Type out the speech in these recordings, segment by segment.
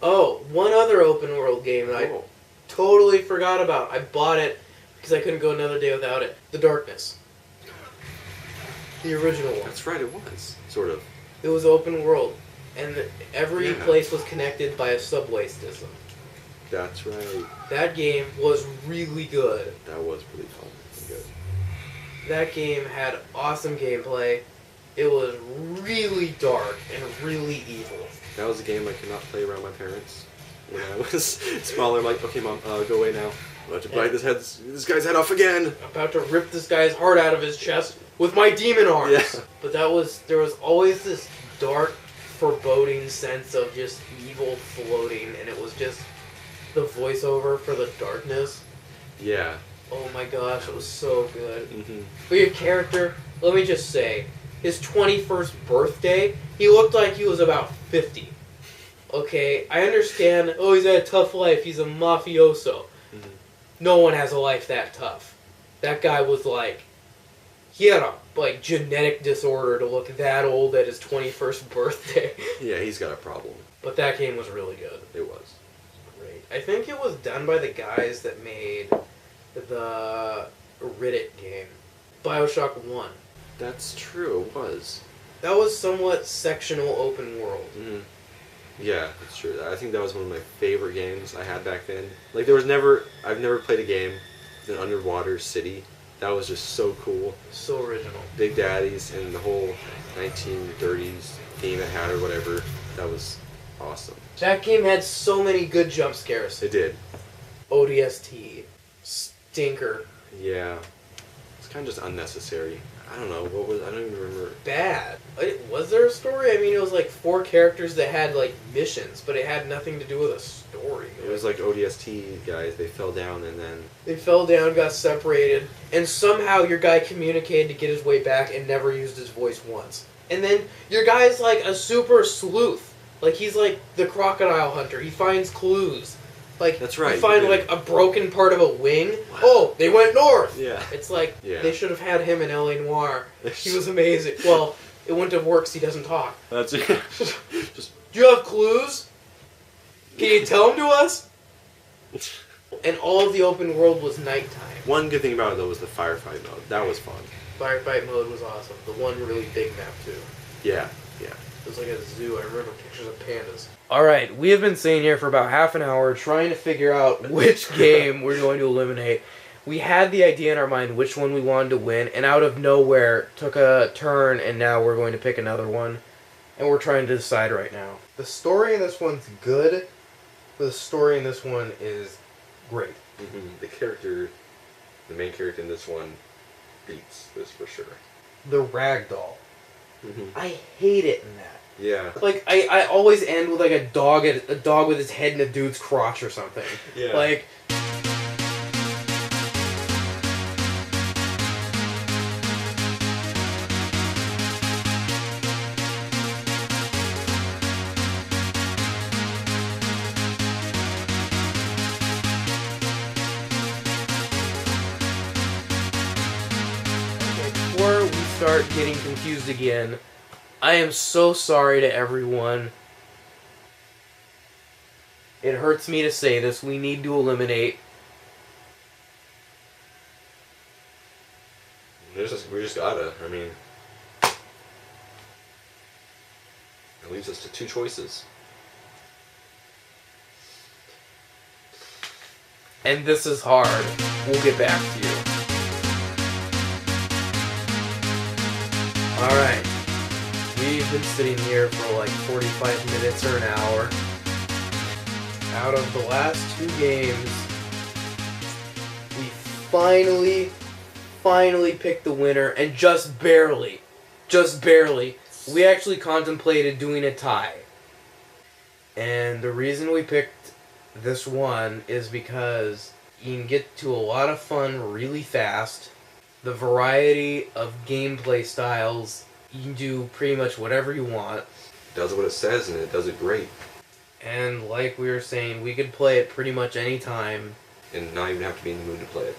Oh, one other open world game that I totally forgot about. I bought it because I couldn't go another day without it. The Darkness. The original one. That's right, it was. Sort of. It was open world. And every place was connected by a subway system. That's right. That game was really good. That was pretty fun and good. That game had awesome gameplay. It was really dark and really evil. That was a game I could not play around my parents when I was smaller. I'm like, okay, Mom, go away now. I'm about to bite this guy's head off again. I'm about to rip this guy's heart out of his chest with my demon arms. Yeah. But there was always this dark, foreboding sense of just evil floating, and it was just the voiceover for the darkness. Yeah. Oh my gosh, it was so good. Mm-hmm. But your character, let me just say, his 21st birthday, he looked like he was about 50. Okay, I understand, oh, he's had a tough life, he's a mafioso. Mm-hmm. No one has a life that tough. That guy was like, he had a genetic disorder to look that old at his 21st birthday. Yeah, he's got a problem. But that game was really good. It was. Great. I think it was done by the guys that made the Riddick game. Bioshock 1. That's true, it was. That was somewhat sectional open world. Mm-hmm. Yeah, that's true. I think that was one of my favorite games I had back then. Like, I've never played a game with an underwater city. That was just so cool. So original. Big Daddies and the whole 1930s theme it had or whatever. That was awesome. That game had so many good jump scares. It did. ODST. Stinker. Yeah. It's kind of just unnecessary. I don't know. I don't even remember. Bad. Was there a story? I mean, it was like 4 characters that had like missions, but it had nothing to do with a story. It was like ODST guys. They fell down and then... They fell down, got separated, and somehow your guy communicated to get his way back and never used his voice once. And then your guy's like a super sleuth. Like, he's like the crocodile hunter. He finds clues. Like, that's right. You find like a broken part of a wing. Wow. Oh, they went north. Yeah. It's like they should have had him in L.A. Noire. He was amazing. Well, it wouldn't have worked 'cause he doesn't talk. That's it. Do you have clues? Can you tell them to us? And all of the open world was nighttime. One good thing about it though was the firefight mode. That was fun. Firefight mode was awesome. The one really big map too. Yeah. Yeah. It was like a zoo. I remember pictures of pandas. Alright, we have been sitting here for about half an hour trying to figure out which game we're going to eliminate. We had the idea in our mind which one we wanted to win, and out of nowhere took a turn, and now we're going to pick another one. And we're trying to decide right now. The story in this one's good, but the story in this one is great. Mm-hmm. The main character in this one beats this for sure. The ragdoll. Mm-hmm. I hate it in that. Yeah. Like, I always end with like a dog with his head in a dude's crotch or something. Yeah. Like... Before we start getting confused again, I am so sorry to everyone. It hurts me to say this. We need to eliminate. We just gotta. I mean, it leaves us to 2 choices. And this is hard. We'll get back to you. Alright. We've been sitting here for like 45 minutes or an hour. Out of the last 2 games, we finally picked the winner, and just barely, we actually contemplated doing a tie. And the reason we picked this one is because you can get to a lot of fun really fast. The variety of gameplay styles, you can do pretty much whatever you want. It does what it says, and it does it great. And like we were saying, we could play it pretty much any time. And not even have to be in the mood to play it.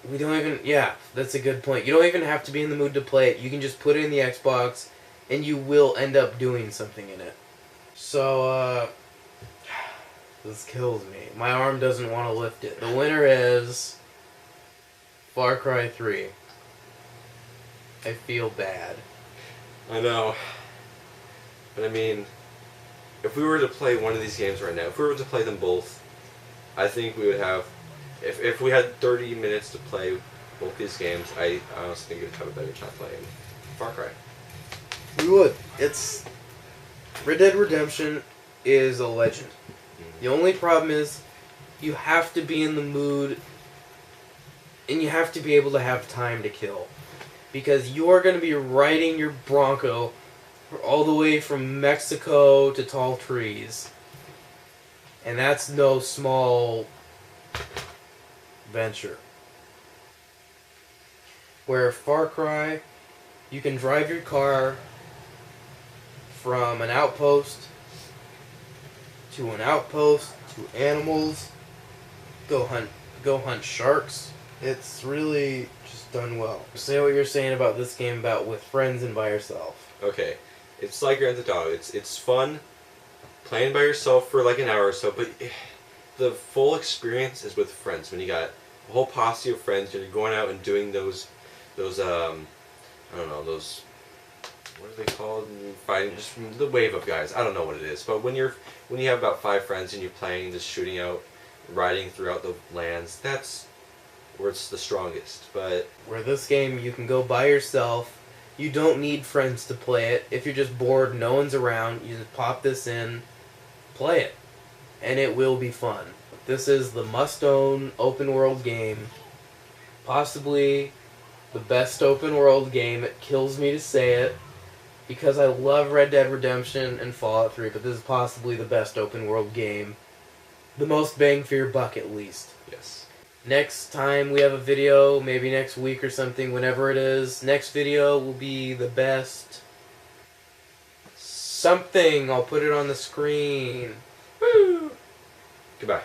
We don't even, yeah, that's a good point. You don't even have to be in the mood to play it. You can just put it in the Xbox, and you will end up doing something in it. So, This kills me. My arm doesn't want to lift it. The winner is Far Cry 3. I feel bad. I know. But I mean, if we were to play one of these games right now, if we were to play them both, I think we would have, if we had 30 minutes to play both these games, I honestly think we'd have a better chance playing Far Cry. We would. It's... Red Dead Redemption is a legend. The only problem is you have to be in the mood and you have to be able to have time to kill. Because you're going to be riding your Bronco all the way from Mexico to tall trees. And that's no small venture. Where Far Cry, you can drive your car from an outpost to an outpost to animals, go hunt sharks. It's really just done well. Say what you're saying about this game about with friends and by yourself. Okay, it's like Grand Theft Auto. It's fun playing by yourself for like an hour or so, but the full experience is with friends. When you got a whole posse of friends, you're going out and doing those I don't know, those, what are they called? Fighting, just the wave of guys. I don't know what it is, but when you have about 5 friends and you're playing, just shooting out, riding throughout the lands, that's where it's the strongest. But where this game you can go by yourself, you don't need friends to play it. If you're just bored, no one's around, you just pop this in, play it, and it will be fun. This is the must-own open world game, possibly the best open world game. It kills me to say it, because I love Red Dead Redemption and Fallout 3, but this is possibly the best open world game. The most bang for your buck, at least. yes. Next time we have a video, maybe next week or something, whenever it is, next video will be the best something. I'll put it on the screen. Woo! Goodbye.